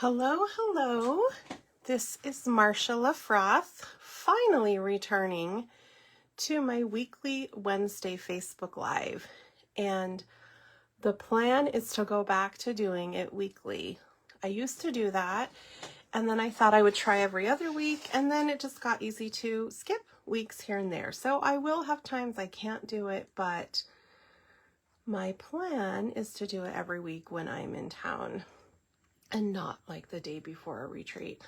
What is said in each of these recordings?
Hello, hello. This is Marsha LaFroth, finally returning to my weekly Wednesday Facebook Live. And the plan is to go back to doing it weekly. I used to do that, and then I thought I would try every other week, and then it just got easy to skip weeks here and there. So I will have times I can't do it, but my plan is to do it every week when I'm in town. And not like the day before a retreat.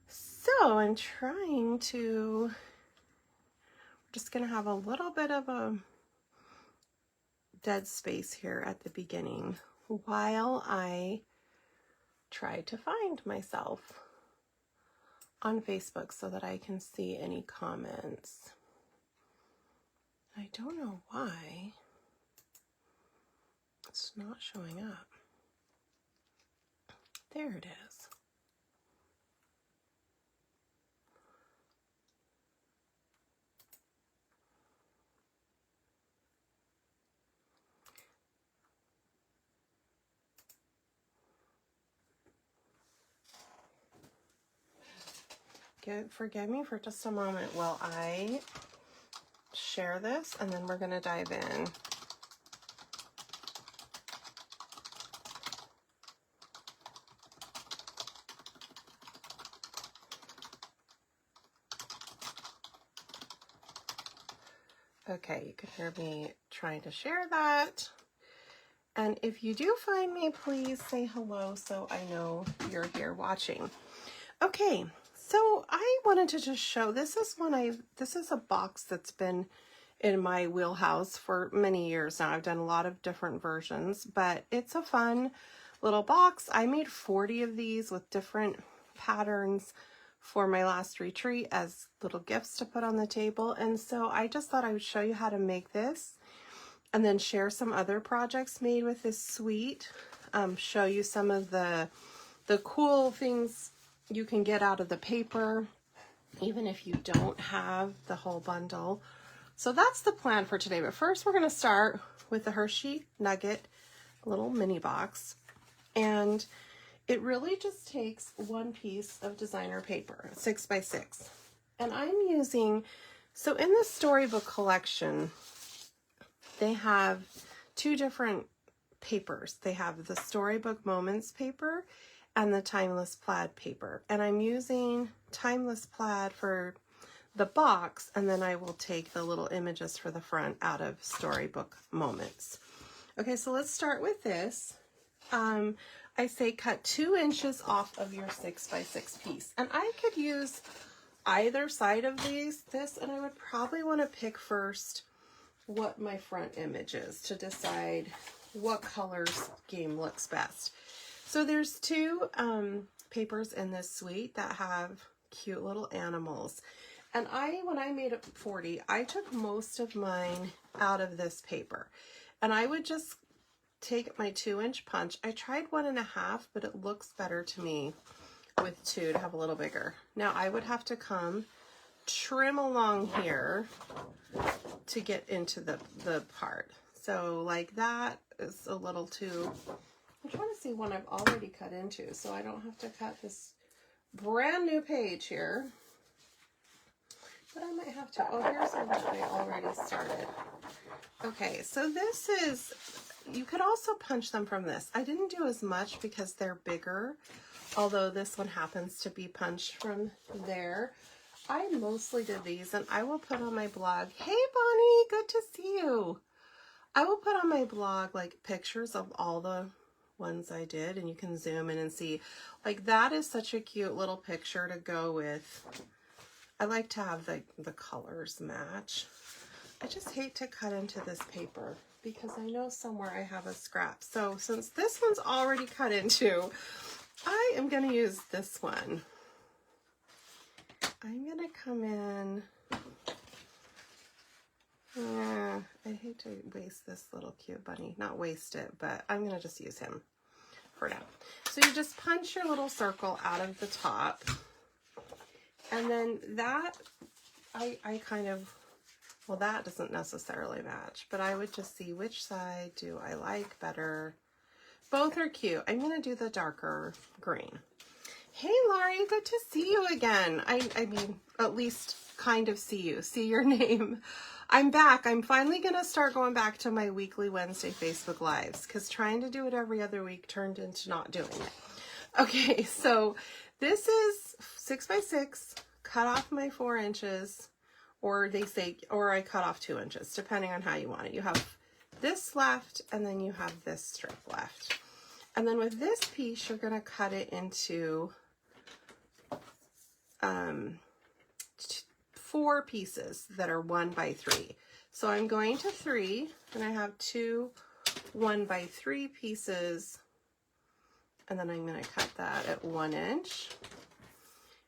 So I'm trying to, just gonna have a little bit of a dead space here at the beginning while I try to find myself on Facebook so that I can see any comments. I don't know why it's not showing up. There it is. Forgive me for just a moment while I share this, and then we're going to dive in. Okay, you can hear me trying to share that. And if you do find me, please say hello so I know you're here watching. Okay, so I wanted to just show, this is a box that's been in my wheelhouse for many years now. I've done a lot of different versions, but it's a fun little box. I made 40 of these with different patterns for my last retreat as little gifts to put on the table. And so I just thought I would show you how to make this and then share some other projects made with this suite. Show you some of the cool things you can get out of the paper, even if you don't have the whole bundle. So that's the plan for today. But first we're going to start with the Hershey Nugget little mini box. And it really just takes one piece of designer paper, 6x6. And I'm using, so in the Storybook collection, they have two different papers. They have the Storybook Moments paper and the Timeless Plaid paper. And I'm using Timeless Plaid for the box, and then I will take the little images for the front out of Storybook Moments. Okay, so let's start with this. I say cut 2 inches off of your 6x6 piece. And I could use either side of this, and I would probably want to pick first what my front image is to decide what color scheme looks best. So there's two papers in this suite that have cute little animals. And when I made it 40, I took most of mine out of this paper. And I would just take my 2-inch punch. I tried 1.5, but it looks better to me with 2 to have a little bigger. Now I would have to come trim along here to get into the part. So like that is a little too, I'm trying to see one I've already cut into so I don't have to cut this brand new page here. But I might have to. Oh, here's one that I already started. Okay, so this is, you could also punch them from this. I didn't do as much because they're bigger, although this one happens to be punched from there. I mostly did these, and I will put on my blog. Hey, Bonnie, good to see you. I will put on my blog like pictures of all the ones I did, and you can zoom in and see. Like that is such a cute little picture to go with. I like to have the colors match. I just hate to cut into this paper because I know somewhere I have a scrap. So since this one's already cut into, I am going to use this one. I'm going to come in. I hate to waste this little cute bunny. Not waste it, but I'm going to just use him for now. So you just punch your little circle out of the top. And then that, I kind of, well, that doesn't necessarily match, but I would just see which side do I like better. Both are cute. I'm going to do the darker green. Hey, Laurie, good to see you again. I mean, at least kind of see you, see your name. I'm back. I'm finally going to start going back to my weekly Wednesday Facebook Lives because trying to do it every other week turned into not doing it. Okay, so this is 6x6, cut off my 4 inches, or they say, or I cut off 2 inches, depending on how you want it. You have this left, and then you have this strip left. And then with this piece, you're going to cut it into 4 pieces that are 1 by 3. So I'm going to 3, and I have 2 1 by 3 pieces, and then I'm going to cut that at 1 inch.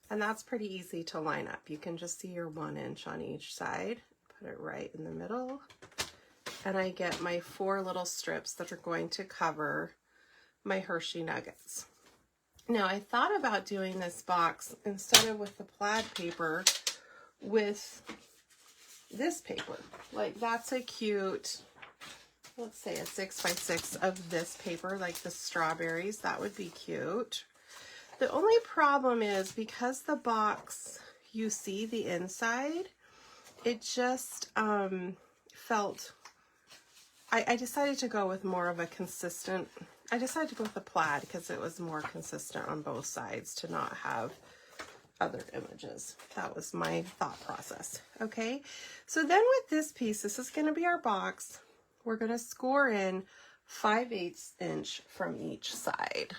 And that's pretty easy to line up. You can just see your 1 inch on each side, put it right in the middle, and I get my 4 little strips that are going to cover my Hershey Nuggets. Now I thought about doing this box instead of with the plaid paper with this paper. Like that's a cute, let's say a 6x6 of this paper, like the strawberries, that would be cute. The only problem is because the box, you see the inside, it just felt, I decided to go with more of a consistent, I decided to go with the plaid because it was more consistent on both sides to not have other images. That was my thought process. Okay, so then with this piece, this is going to be our box. We're going to score in 5/8 inch from each side.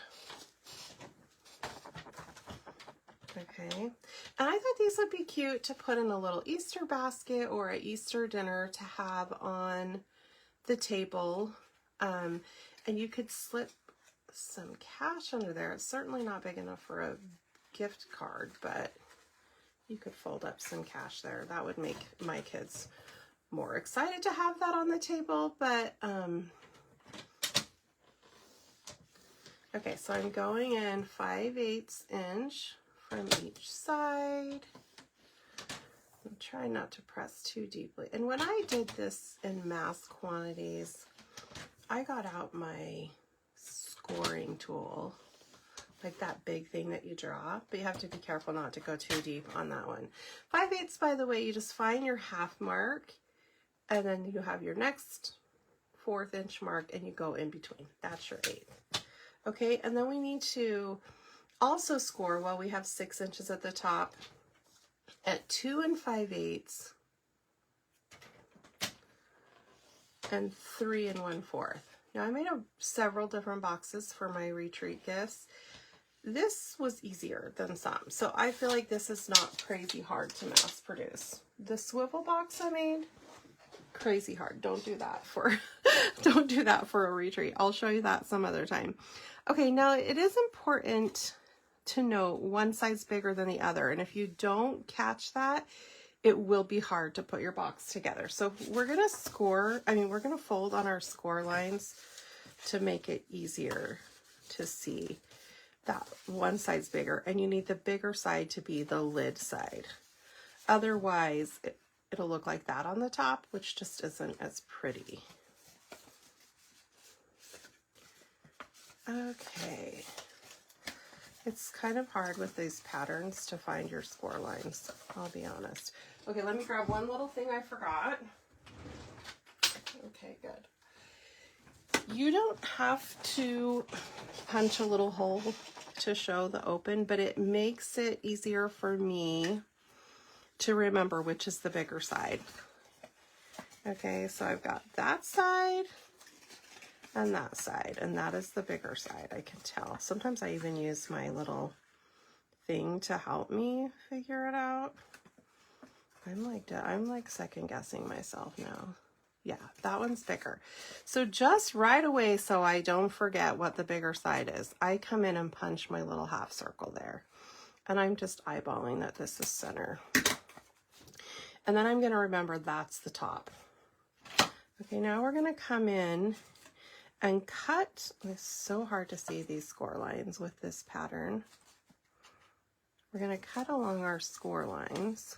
Okay, and I thought these would be cute to put in a little Easter basket or an Easter dinner to have on the table. And you could slip some cash under there. It's certainly not big enough for a gift card, but you could fold up some cash there. That would make my kids more excited to have that on the table. But okay, so I'm going in 5/8 inch from each side. I'm trying not to press too deeply. And when I did this in mass quantities, I got out my scoring tool, like that big thing that you draw, but you have to be careful not to go too deep on that one. 5/8, by the way, you just find your half mark, and then you have your next 1/4 inch mark, and you go in between. That's your 1/8. Okay, and then we need to also score, well, we have 6 inches at the top, at 2 5/8 and 3 1/4. Now I made several different boxes for my retreat gifts. This was easier than some, so I feel like this is not crazy hard to mass produce. The swivel box I made, crazy hard. Don't do that for don't do that for a retreat. I'll show you that some other time. Okay, now it is important to note one side's bigger than the other, and if you don't catch that, it will be hard to put your box together. So we're gonna score, we're gonna fold on our score lines to make it easier to see that one side's bigger, and you need the bigger side to be the lid side. Otherwise, it'll look like that on the top, which just isn't as pretty. Okay. It's kind of hard with these patterns to find your score lines, I'll be honest. Okay, let me grab one little thing I forgot. Okay, good. You don't have to punch a little hole to show the open, but it makes it easier for me to remember which is the bigger side. Okay, so I've got that side and that is the bigger side, I can tell. Sometimes I even use my little thing to help me figure it out. I'm like second guessing myself now. Yeah, that one's bigger. So just right away, so I don't forget what the bigger side is, I come in and punch my little half circle there. And I'm just eyeballing that this is center. And then I'm gonna remember that's the top. Okay, now we're gonna come in and cut. It's so hard to see these score lines with this pattern. We're going to cut along our score lines.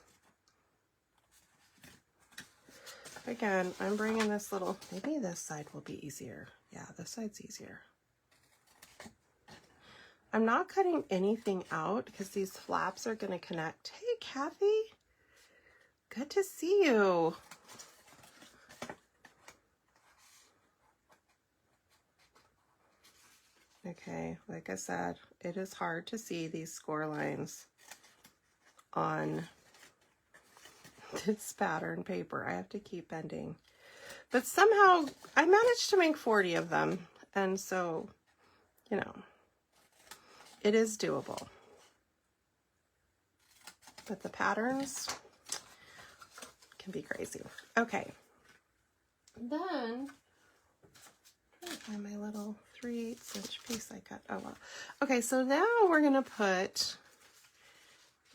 Again, I'm bringing this little, maybe this side will be easier. Yeah, this side's easier. I'm not cutting anything out because these flaps are going to connect. Hey, Kathy. Good to see you. Okay, like I said, it is hard to see these score lines on this pattern paper. I have to keep bending. But somehow I managed to make 40 of them. And so, you know, it is doable. But the patterns can be crazy. Okay. Then, I'm trying to find my little 3/8 inch piece I cut. Oh, well. Okay, so now we're going to put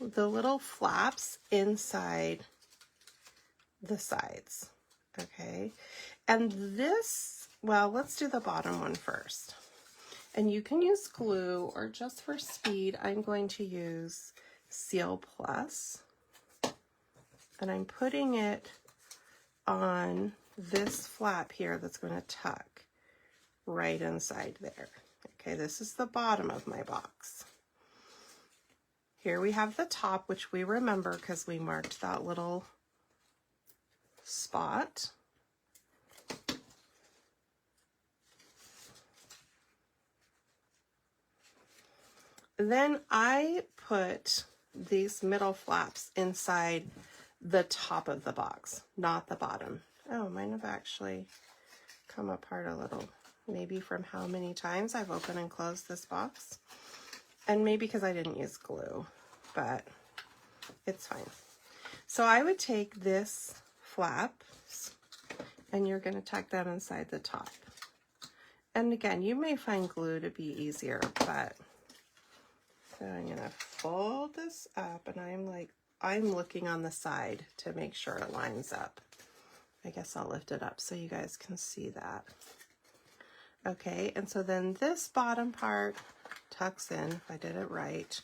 the little flaps inside the sides. Okay. And this, well, let's do the bottom one first. And you can use glue, or just for speed, I'm going to use Seal Plus. And I'm putting it on this flap here that's going to tuck right inside there. Okay, this is the bottom of my box. Here we have the top, which we remember because we marked that little spot. Then I put these middle flaps inside the top of the box, not the bottom. Oh, mine have actually come apart a little, maybe from how many times I've opened and closed this box. And maybe because I didn't use glue, but it's fine. So I would take this flap and you're going to tuck that inside the top. And again, you may find glue to be easier, but so I'm going to fold this up, and I'm looking on the side to make sure it lines up. I guess I'll lift it up so you guys can see that. Okay, and so then this bottom part tucks in, if I did it right,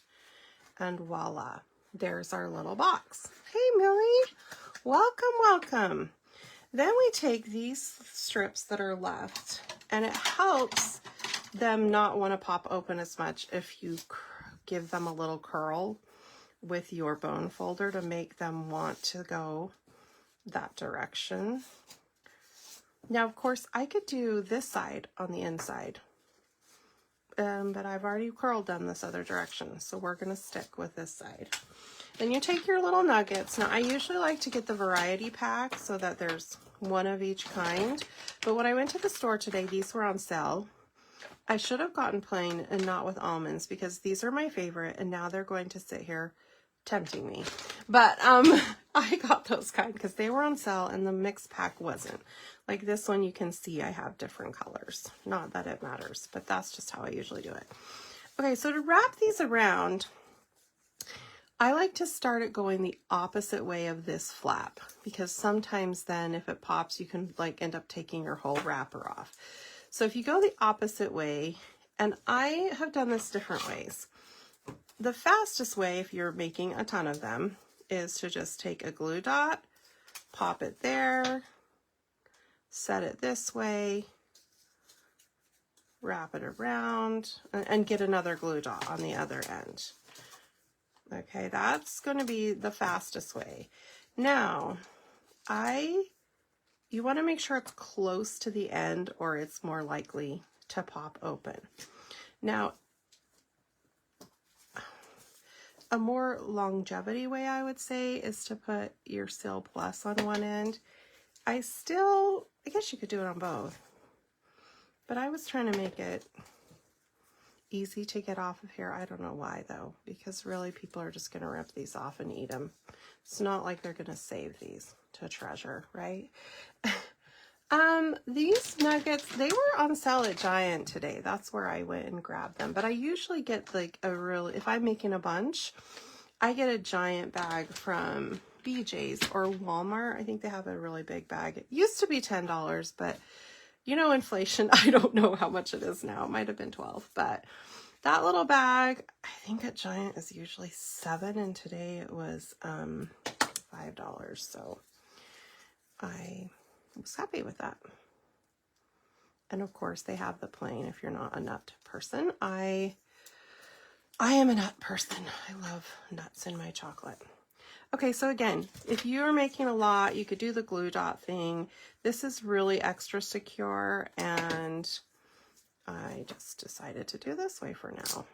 and voila, there's our little box. Hey, Millie, welcome, welcome. Then we take these strips that are left, and it helps them not want to pop open as much if you give them a little curl with your bone folder to make them want to go that direction. Now, of course, I could do this side on the inside, but I've already curled them this other direction, so we're going to stick with this side. Then you take your little nuggets. Now, I usually like to get the variety pack so that there's one of each kind, but when I went to the store today, these were on sale. I should have gotten plain and not with almonds because these are my favorite, and now they're going to sit here tempting me. But I got those kind because they were on sale and the mix pack wasn't. Like this one, you can see I have different colors. Not that it matters, but that's just how I usually do it. Okay, so to wrap these around, I like to start it going the opposite way of this flap because sometimes then if it pops, you can like end up taking your whole wrapper off. So if you go the opposite way, and I have done this different ways. The fastest way, if you're making a ton of them, is to just take a glue dot, pop it there, set it this way, wrap it around, and get another glue dot on the other end. Okay, that's going to be the fastest way. Now, you want to make sure it's close to the end or it's more likely to pop open. Now, a more longevity way I would say is to put your Seal Plus on one end. I guess you could do it on both, but I was trying to make it easy to get off of here. I don't know why though, because really people are just going to rip these off and eat them. It's not like they're going to save these to treasure, right? These nuggets, they were on sale at Giant today. That's where I went and grabbed them. But I usually get like if I'm making a bunch, I get a giant bag from BJ's or Walmart. I think they have a really big bag. It used to be $10, but you know, inflation, I don't know how much it is now. It might have been 12, but that little bag, I think at Giant is usually $7, and today it was $5. So I was happy with that. And of course, they have the plain if you're not a nut person. I I am a nut person. I love nuts in my chocolate. Okay, so again, if you're making a lot, you could do the glue dot thing. This is really extra secure, and I just decided to do this way for now.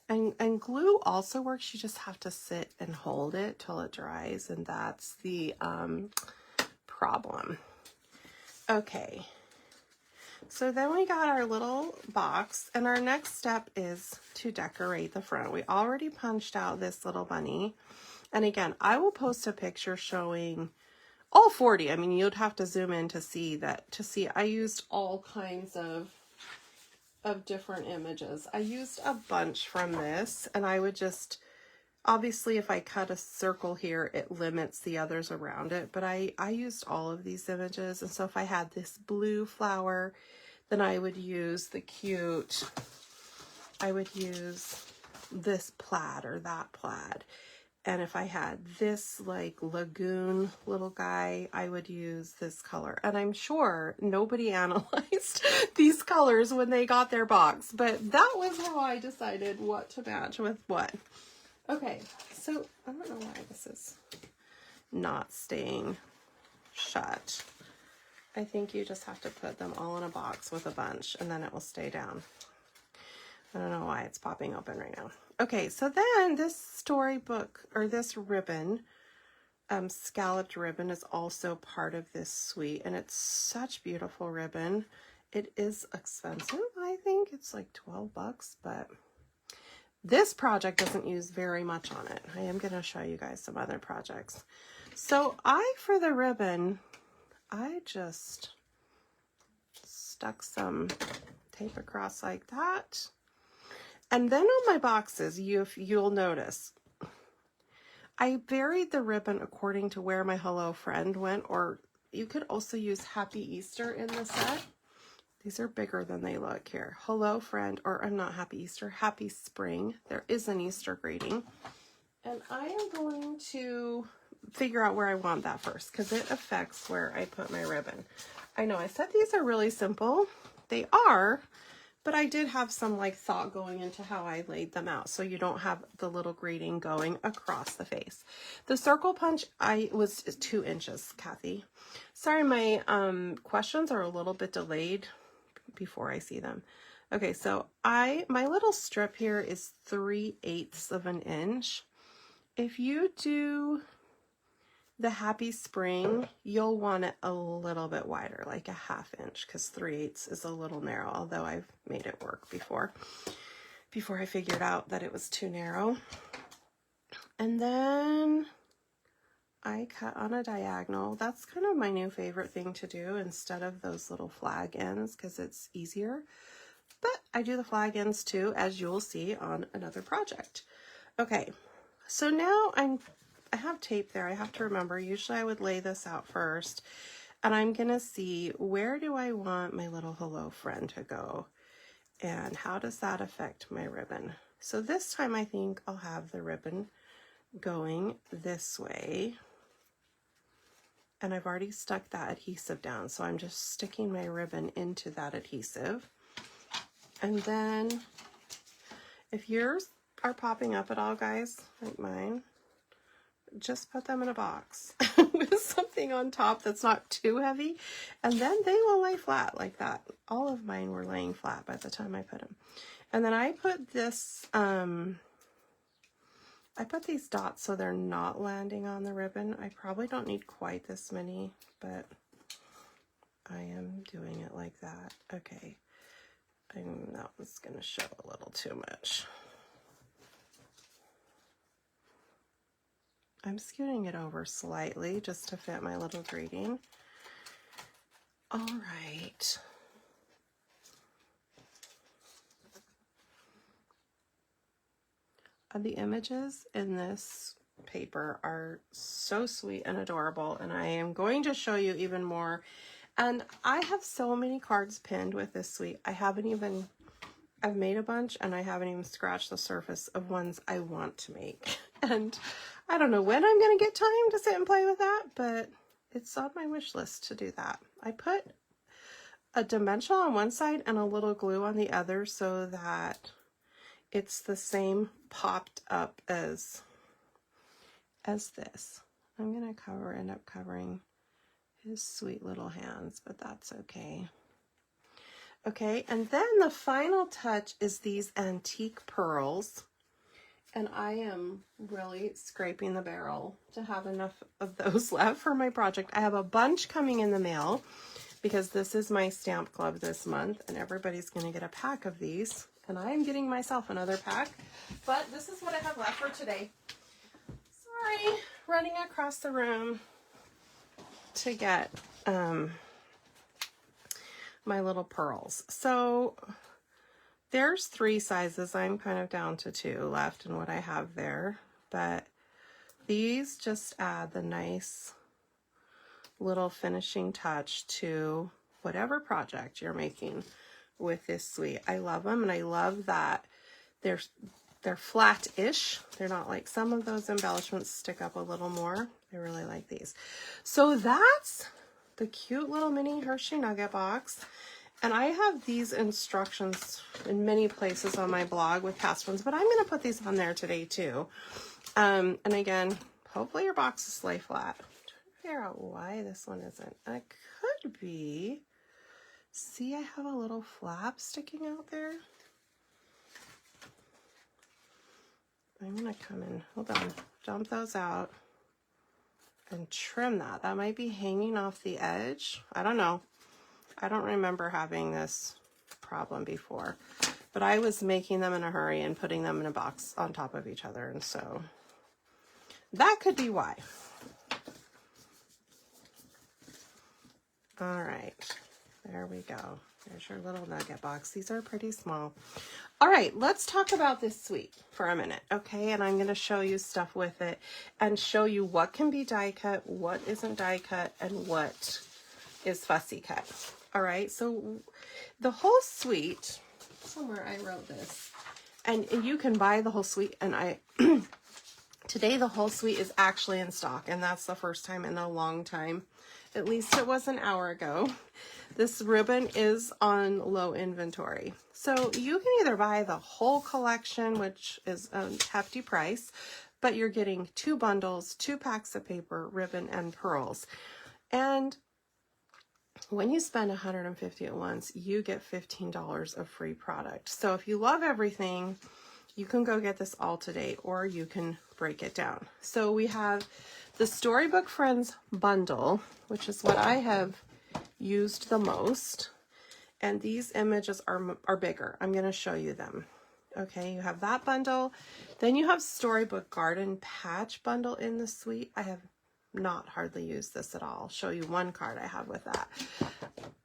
And glue also works. You just have to sit and hold it till it dries, and that's the problem. Okay, so then we got our little box, and our next step is to decorate the front. We already punched out this little bunny, and again, I will post a picture showing all 40. I mean, you'd have to zoom in to see that. I used all kinds of different images. I used a bunch from this, and I would just, obviously if I cut a circle here, it limits the others around it, but I used all of these images. And so if I had this blue flower, then I would use the cute, I would use this plaid or that plaid. And if I had this like lagoon little guy, I would use this color. And I'm sure nobody analyzed these colors when they got their box, but that was how I decided what to match with what. Okay, so I don't know why this is not staying shut. I think you just have to put them all in a box with a bunch, and then it will stay down. I don't know why it's popping open right now. Okay, so then this storybook, or this ribbon, scalloped ribbon, is also part of this suite, and it's such beautiful ribbon. It is expensive, I think. It's like 12 bucks, but this project doesn't use very much on it. I am going to show you guys some other projects. So for the ribbon, I just stuck some tape across like that. And then on my boxes, you'll notice, I varied the ribbon according to where my hello friend went, or you could also use Happy Easter in the set. These are bigger than they look here. Hello friend, or I'm not Happy Easter, Happy Spring. There is an Easter greeting. And I am going to figure out where I want that first, because it affects where I put my ribbon. I know I said these are really simple. They are. But I did have some like thought going into how I laid them out, so you don't have the little greeting going across the face. The circle punch was 2 inches, Kathy. Sorry, my questions are a little bit delayed before I see them. Okay, so my little strip here is 3/8 of an inch. If you do the Happy Spring, you'll want it a little bit wider, like a 1/2 inch, because 3/8 is a little narrow, although I've made it work before I figured out that it was too narrow. And then I cut on a diagonal. That's kind of my new favorite thing to do instead of those little flag ends, because it's easier. But I do the flag ends too, as you'll see on another project. Okay, so now I have tape there. I have to remember, usually I would lay this out first, and I'm gonna see, where do I want my little hello friend to go, and how does that affect my ribbon? So this time I think I'll have the ribbon going this way, and I've already stuck that adhesive down, so I'm just sticking my ribbon into that adhesive. And then if yours are popping up at all, guys, like mine, just put them in a box with something on top that's not too heavy, and then they will lay flat like that. All of mine were laying flat by the time I put them. And then I put this, I put these dots so they're not landing on the ribbon. I probably don't need quite this many, but I am doing it like that. Okay, that was gonna show a little too much. I'm scooting it over slightly just to fit my little greeting. All right. The images in this paper are so sweet and adorable, and I am going to show you even more. And I have so many cards pinned with this suite. I've made a bunch, and I haven't even scratched the surface of ones I want to make. And I don't know when I'm going to get time to sit and play with that, but it's on my wish list to do that. I put a dimensional on one side and a little glue on the other so that it's the same popped up as this. I'm going to end up covering his sweet little hands, but that's okay. Okay, and then the final touch is these antique pearls. And I am really scraping the barrel to have enough of those left for my project. I have a bunch coming in the mail because this is my stamp club this month and everybody's going to get a pack of these. And I am getting myself another pack, but this is what I have left for today. Sorry, running across the room to get my little pearls. So there's 3 sizes. I'm kind of down to 2 left in what I have there, but these just add the nice little finishing touch to whatever project you're making with this suite. I love them, and I love that they're flat-ish. They're not like some of those embellishments stick up a little more. I really like these. So that's the cute little mini Hershey Nugget box. And I have these instructions in many places on my blog with past ones, but I'm going to put these on there today too. And again, hopefully your boxes lay flat. I'm trying to figure out why this one isn't. It could be. See, I have a little flap sticking out there. I'm going to come in, hold on, dump those out and trim that. That might be hanging off the edge. I don't know. I don't remember having this problem before, but I was making them in a hurry and putting them in a box on top of each other, and so that could be why. All right, there we go. There's your little nugget box. These are pretty small. All right, let's talk about this suite for a minute, okay? And I'm going to show you stuff with it and show you what can be die cut, what isn't die cut, and what is fussy cut. All right, so the whole suite, somewhere I wrote this, and you can buy the whole suite, and today the whole suite is actually in stock, and that's the first time in a long time. At least it was an hour ago. This ribbon is on low inventory. So you can either buy the whole collection, which is a hefty price, but you're getting 2 bundles, 2 packs of paper, ribbon, and pearls. And when you spend $150 at once, you get $15 of free product. So if you love everything, you can go get this all today, or you can break it down. So we have the Storybook Friends bundle, which is what I have used the most. And these images are bigger. I'm going to show you them. Okay, you have that bundle. Then you have Storybook Garden Patch bundle in the suite. I have not hardly used this at all. I'll show you one card I have with that.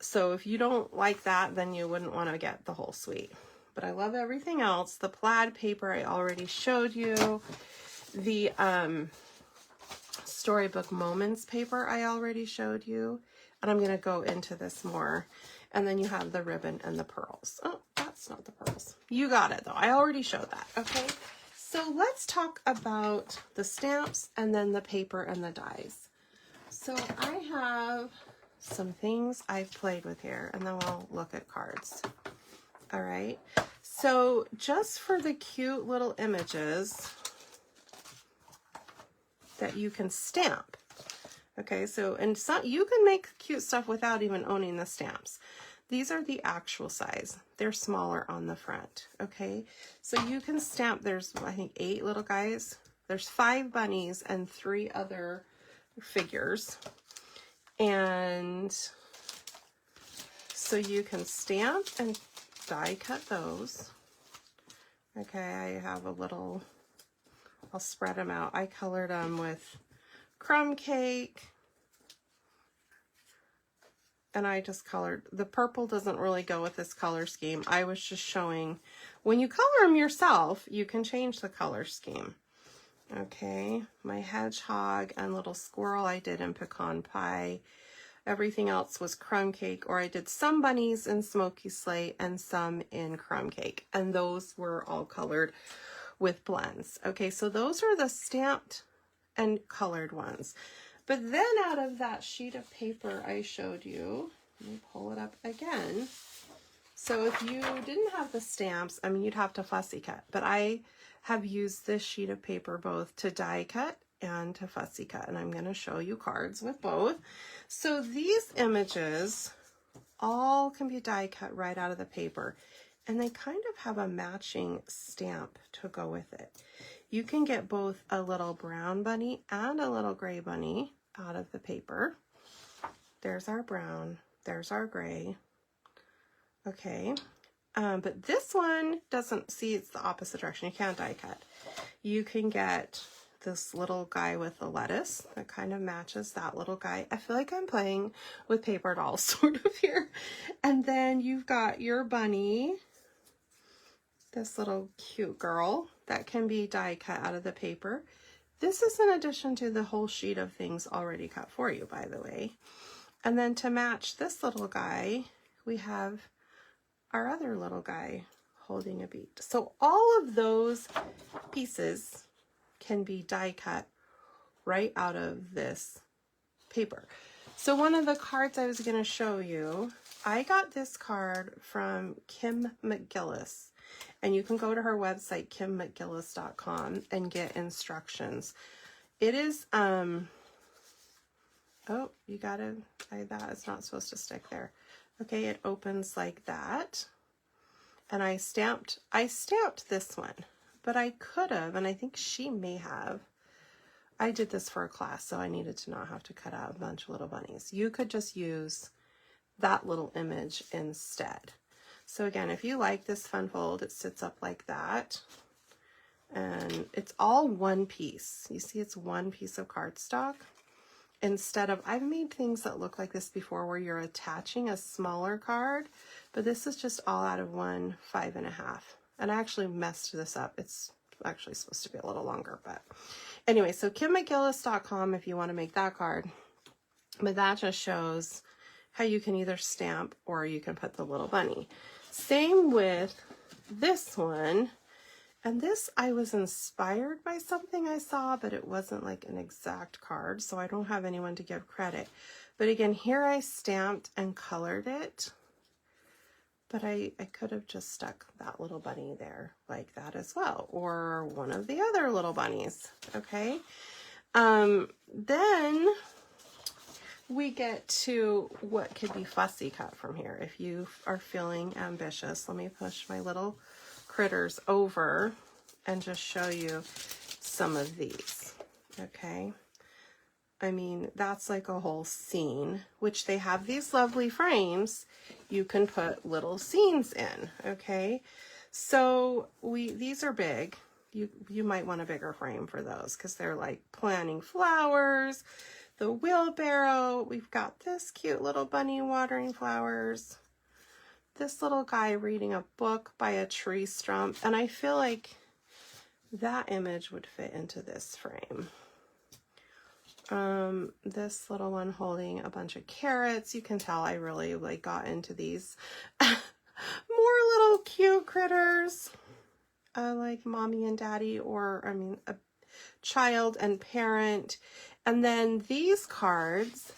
So if you don't like that, then you wouldn't want to get the whole suite. But I love everything else. The plaid paper I already showed you. The Storybook Moments paper I already showed you. And I'm going to go into this more. And then you have the ribbon and the pearls. Oh, that's not the pearls. You got it though. I already showed that. Okay. So let's talk about the stamps and then the paper and the dies. So I have some things I've played with here, and then we'll look at cards. All right. So just for the cute little images that you can stamp. Okay, so and some you can make cute stuff without even owning the stamps. These are the actual size. They're smaller on the front. Okay, so you can stamp. There's I think 8 little guys. There's 5 bunnies and 3 other figures, and so you can stamp and die cut those. Okay, I have a little. I'll spread them out. I colored them with crumb cake, and I just colored. The purple doesn't really go with this color scheme. I was just showing when you color them yourself, you can change the color scheme. Okay, my hedgehog and little squirrel I did in pecan pie. Everything else was crumb cake, or I did some bunnies in smoky slate and some in crumb cake, and those were all colored with blends. Okay, so those are the stamped and colored ones. But then out of that sheet of paper I showed you, let me pull it up again. So if you didn't have the stamps, I mean, you'd have to fussy cut, but I have used this sheet of paper both to die cut and to fussy cut, and I'm going to show you cards with both. So these images all can be die cut right out of the paper, and they kind of have a matching stamp to go with it. You can get both a little brown bunny and a little gray bunny out of the paper. There's our brown, there's our gray. Okay, but this one doesn't, see, it's the opposite direction. You can't die cut. You can get this little guy with the lettuce that kind of matches that little guy. I feel like I'm playing with paper dolls sort of here. And then you've got your bunny, this little cute girl that can be die cut out of the paper. This is in addition to the whole sheet of things already cut for you, by the way. And then to match this little guy, we have our other little guy holding a bead. So all of those pieces can be die cut right out of this paper. So one of the cards I was going to show you, I got this card from Kim McGillis, and you can go to her website, kimmcgillis.com, and get instructions. It is, oh, you gotta, that is not supposed to stick there. Okay, it opens like that. And I stamped this one, but I could have, and I think she may have. I did this for a class, so I needed to not have to cut out a bunch of little bunnies. You could just use that little image instead. So again, if you like this fun fold, it sits up like that. And it's all one piece. You see, it's one piece of cardstock. Instead of, I've made things that look like this before where you're attaching a smaller card, but this is just all out of one 5.5. And I actually messed this up. It's actually supposed to be a little longer, but anyway, so kimmcgillis.com if you want to make that card. But that just shows how you can either stamp or you can put the little bunny. Same with this one. And this, I was inspired by something I saw, but it wasn't like an exact card, so I don't have anyone to give credit. But again, here I stamped and colored it, but I could have just stuck that little bunny there like that as well, or one of the other little bunnies, okay? Then we get to what could be fussy cut from here. If you are feeling ambitious, let me push my little critters over and just show you some of these, okay? I mean, that's like a whole scene, which they have these lovely frames. You can put little scenes in, okay? So these are big. You might want a bigger frame for those because they're like planting flowers, the wheelbarrow. We've got this cute little bunny watering flowers. This little guy reading a book by a tree stump, and I feel like that image would fit into this frame. This little one holding a bunch of carrots. You can tell I really like got into these. More little cute critters, like mommy and daddy, or I mean a child and parent. And then these cards,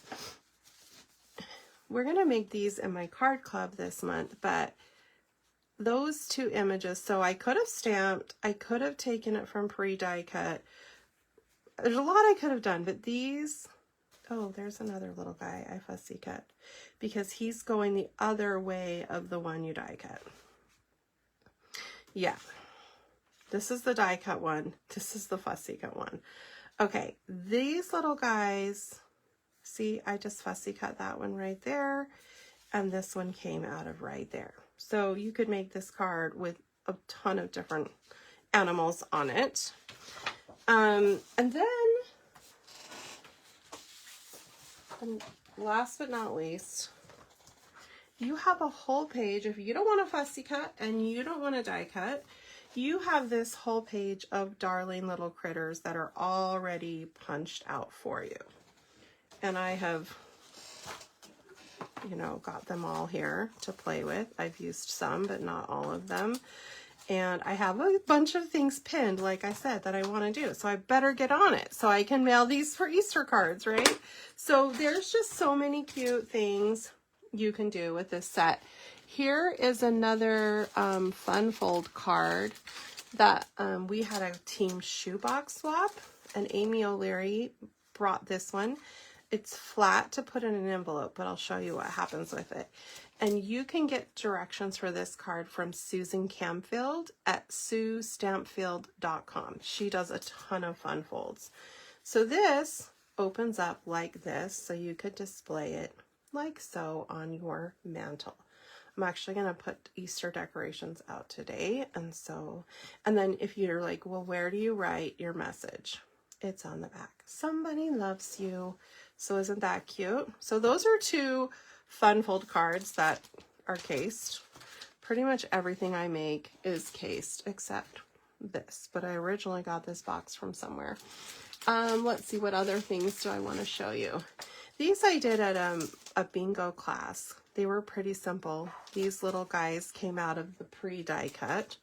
we're going to make these in my card club this month, but those two images, so I could have stamped, I could have taken it from pre-die cut. There's a lot I could have done, but these, oh, there's another little guy I fussy cut because he's going the other way of the one you die cut. Yeah, this is the die cut one. This is the fussy cut one. Okay, these little guys, see, I just fussy cut that one right there, and this one came out of right there. So you could make this card with a ton of different animals on it. And then, last but not least, you have a whole page. If you don't want to fussy cut and you don't want to die cut, you have this whole page of darling little critters that are already punched out for you. And I have, you know, got them all here to play with. I've used some, but not all of them. And I have a bunch of things pinned, like I said, that I want to do. So I better get on it so I can mail these for Easter cards, right? So there's just so many cute things you can do with this set. Here is another fun fold card that we had a team shoebox swap, and Amy O'Leary brought this one. It's flat to put in an envelope, but I'll show you what happens with it. And you can get directions for this card from Susan Camfield at suestampfield.com. She does a ton of fun folds. So this opens up like this, so you could display it like so on your mantle. I'm actually going to put Easter decorations out today. And then if you're like, well, where do you write your message? It's on the back. Somebody loves you. So isn't that cute? So those are two fun fold cards that are cased. Pretty much everything I make is cased except this, but I originally got this box from somewhere. Let's see, what other things do I want to show you? These I did at a bingo class. They were pretty simple. These little guys came out of the pre-die cut,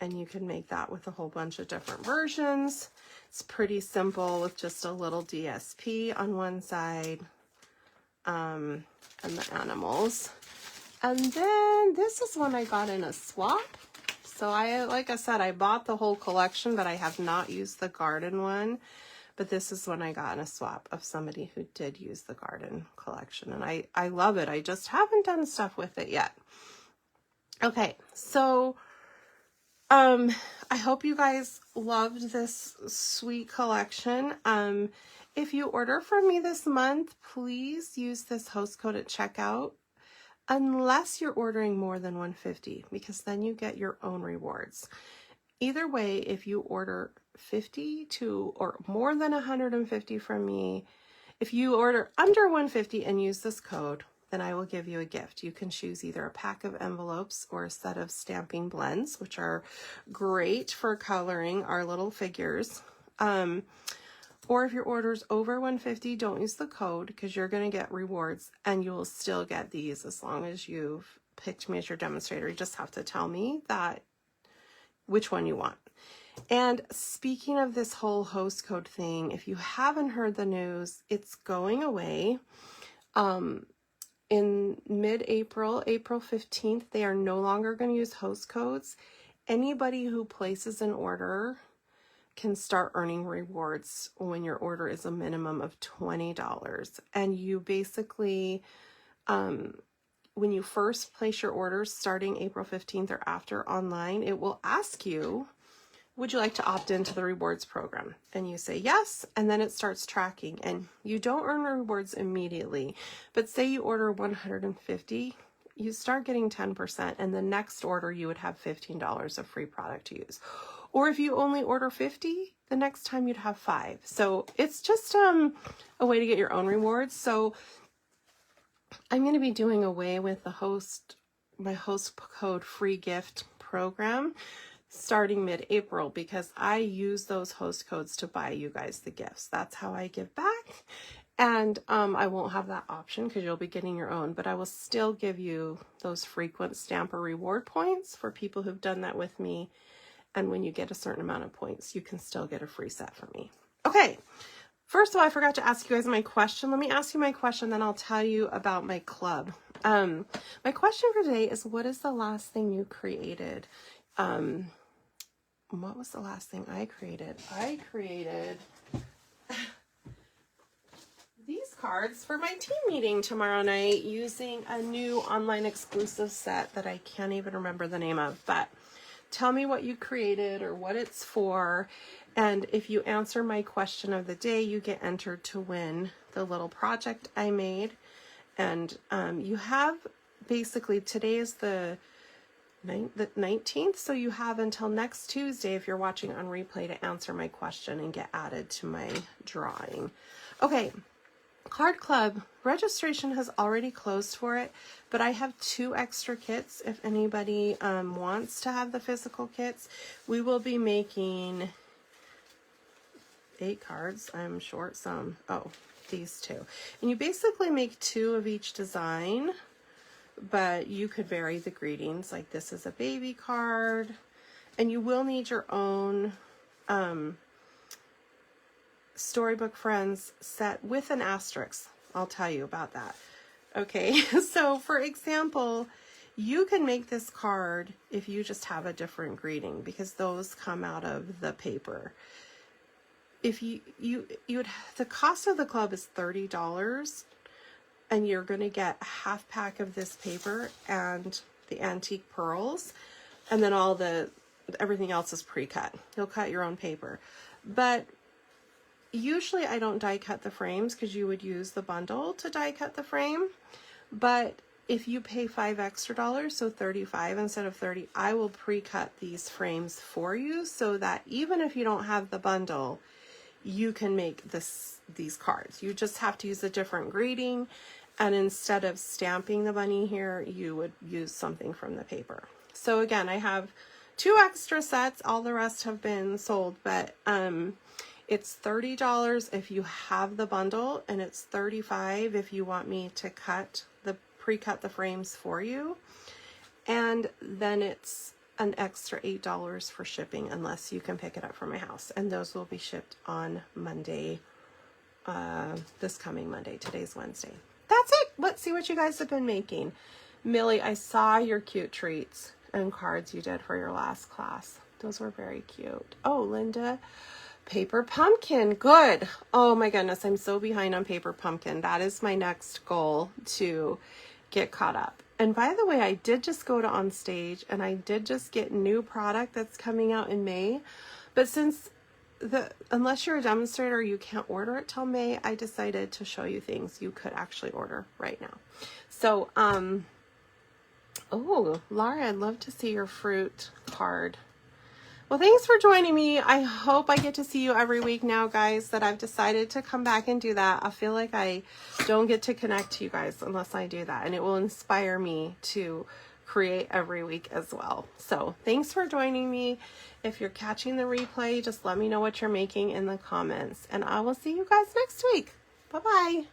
and you can make that with a whole bunch of different versions. It's pretty simple with just a little DSP on one side, and the animals. And then this is one I got in a swap. So like I said, I bought the whole collection, but I have not used the garden one. But this is one I got in a swap of somebody who did use the garden collection. And I love it. I just haven't done stuff with it yet. Okay, so I hope you guys loved this sweet collection. If you order from me this month, please use this host code at checkout. Unless you're ordering more than $150, because then you get your own rewards. Either way, if you order 50 to or more than 150 from me, if you order under 150 and use this code, then I will give you a gift. You can choose either a pack of envelopes or a set of stamping blends, which are great for coloring our little figures. Or if your order's over 150, don't use the code because you're going to get rewards, and you will still get these as long as you've picked me as your demonstrator. You just have to tell me which one you want. And speaking of this whole host code thing, if you haven't heard the news, it's going away. In mid-April, April 15th, they are no longer going to use host codes. Anybody who places an order can start earning rewards when your order is a minimum of $20. And you basically, when you first place your orders starting April 15th or after online, it will ask you, would you like to opt into the rewards program? And you say yes, and then it starts tracking. And you don't earn rewards immediately, but say you order 150, you start getting 10%, and the next order you would have $15 of free product to use. Or if you only order 50, the next time you'd have 5. So it's just a way to get your own rewards. So I'm going to be doing away with my host code free gift program starting mid-April, because I use those host codes to buy you guys the gifts. That's how I give back. And I won't have that option because you'll be getting your own, but I will still give you those frequent stamper reward points for people who've done that with me. And when you get a certain amount of points, you can still get a free set from me. Okay, first of all, I forgot to ask you guys my question. Let me ask you my question, then I'll tell you about my club. My question for today is, what is the last thing you created? What was the last thing I created? I created these cards for my team meeting tomorrow night using a new online exclusive set that I can't even remember the name of, but tell me what you created or what it's for. And if you answer my question of the day, you get entered to win the little project I made. And you have basically, today is the 19th, so you have until next Tuesday, if you're watching on replay, to answer my question and get added to my drawing. Okay, Card Club registration has already closed for it, but I have 2 extra kits if anybody wants to have the physical kits. We will be making 8 cards. I'm short some. Oh, these 2. And you basically make 2 of each design, but you could vary the greetings. Like this is a baby card, and you will need your own Storybook Friends set with an asterisk. I'll tell you about that. Okay, so for example, You can make this card if you just have a different greeting, because those come out of the paper. If you would, the cost of the club is $30, and you're going to get a half pack of this paper and the antique pearls, and then everything else is pre-cut. You'll cut your own paper. But usually I don't die cut the frames because you would use the bundle to die cut the frame. But if you pay $5 extra, so $35 instead of $30, I will pre-cut these frames for you, so that even if you don't have the bundle, you can make these cards. You just have to use a different greeting, and instead of stamping the bunny here, you would use something from the paper. So again, I have 2 extra sets. All the rest have been sold, but it's $30 if you have the bundle, and it's $35 if you want me to pre-cut the frames for you. And then it's an extra $8 for shipping, unless you can pick it up from my house. And those will be shipped on Monday, this coming Monday. Today's Wednesday. That's it. Let's see what you guys have been making. Millie, I saw your cute treats and cards you did for your last class. Those were very cute. Oh, Linda, paper pumpkin. Good. Oh my goodness, I'm so behind on paper pumpkin. That is my next goal, to get caught up. And by the way, I did just go to On Stage, and I did just get new product that's coming out in May. But since unless you're a demonstrator, you can't order it till May, I decided to show you things you could actually order right now. So, oh, Laura, I'd love to see your fruit card. Well, thanks for joining me. I hope I get to see you every week now, guys, that I've decided to come back and do that. I feel like I don't get to connect to you guys unless I do that, and it will inspire me to create every week as well. So thanks for joining me. If you're catching the replay, just let me know what you're making in the comments, and I will see you guys next week. Bye-bye.